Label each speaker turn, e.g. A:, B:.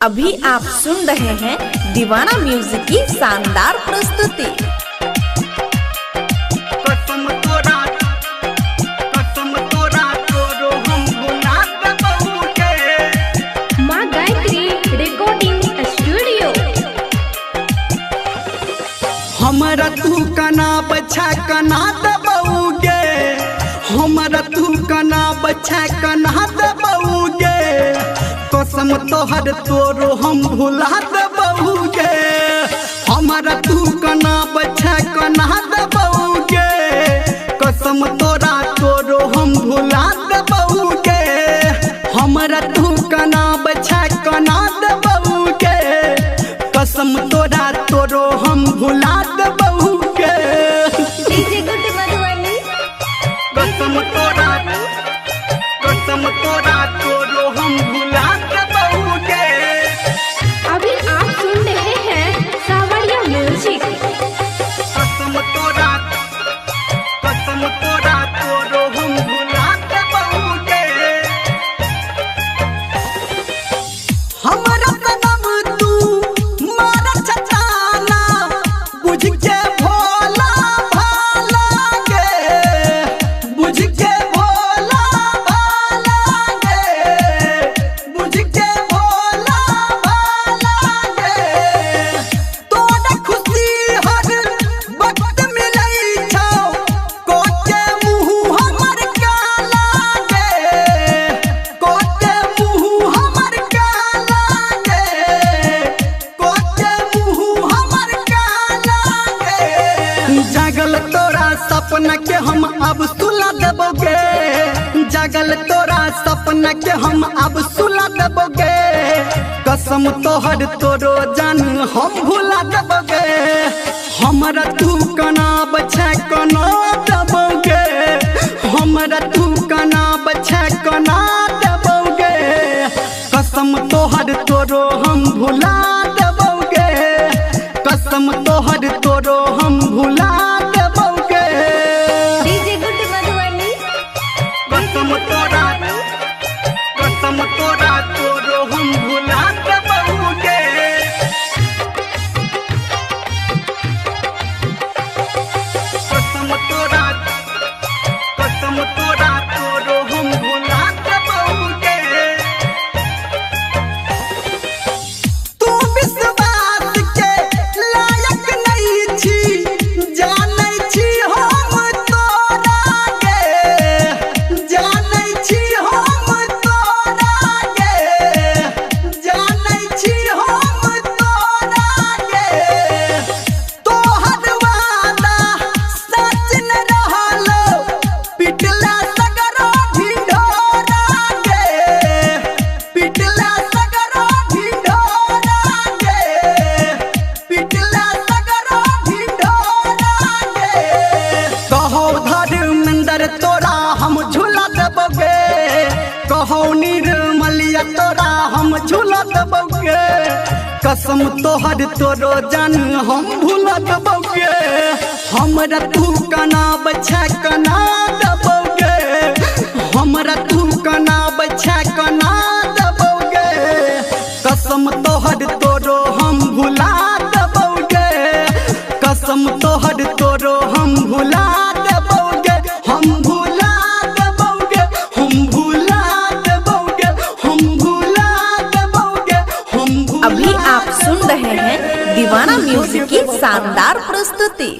A: अभी आप सुन रहे हैं दीवाना म्यूजिक की शानदार प्रस्तुति।
B: कसम तोरा तोरो हम भुला देबहु के।
C: माँ गायत्री रिकॉर्डिंग स्टूडियो।
B: हमरा तू कना बच्चा कना देबहु गे, हमरा तू कना बच्चा कना देबहु गे। कसम तोहर तोरो हम भुला देबहु गे, हमरा तू कना बच्चा कना देबहु गे। कसम तोरा तोरो हम भुला देबहु गे, हमरा तू कना बच्चा कना देबहु गे। कसम तोरा तोरो हम भुला देबहु गे।
C: DJ good Madhubani.
B: कसम तोरा तोरो हम भुला देबहु गे।
C: अभी आप सुन रहे हैं सावरिया म्यूजिक।
B: कसम तोरा तोरो हम भुला देबहु गे। हमरा सनम तू मार छटाना, बुझ के भोला भाला गे, बुझ के भोला भाला गे, बुझ के भोला भाला गे। तोरा खुशी हर वक्त मिलै छौ, कोके मुँह हमर काला गे, कोके मुँह हमर काला गे, कोके मुँह हमर काला गे। जागल तोरा सपना के हम अब सुला देबोगे, जागल तोरा सपना के हम अब सुला देबोगे। कसम तोहर तोरो जान हम भुला देबोगे, हमरा तू कना बच्चा कना देबोगे, हमरा तू कना बच्चा कना देबोगे। कसम तोहर तोरो हम भुला देबोगे, कसम तोहर तोरो हम भुला देबोगे।
C: DJ good Madhubani.
B: कसम तोरा तोरो हम भुला देबहु गे। कसम तोरा तोरो हम भुला देबहु गे। तू विश्वास के लायक नहीं छी, जानै छी हम तोरा गे, जानै छी हम तोरा गे, जानै छी हम तोरा गे। तोहर वादा सच न रहलो, पिटला सगरो ढिढोरा गे, पिटला सगरो ढिढोरा गे, पिटला सगरो ढिढोरा गे। कहो धर्मेंद्र तोरा हम झूला देबोगे, कहो निर्मलिया तोरा हम झूला देबोगे। कसम तोहर तोरो जान हम भूला देबोगे, हमरा तू कना बच्चा कना देबोगे, हमरा तू कना बच्चा कना देबोगे। कसम तोहर तोरो हम भुला देबोगे, कसम तोहर तोरो हम भुला देबोगे, हम भुला देबोगे, हम भुला देबोगे, हम भुला देबोगे, हम भुला।
A: अभी आप सुन रहे हैं दीवाना म्यूजिक की शानदार प्रस्तुति।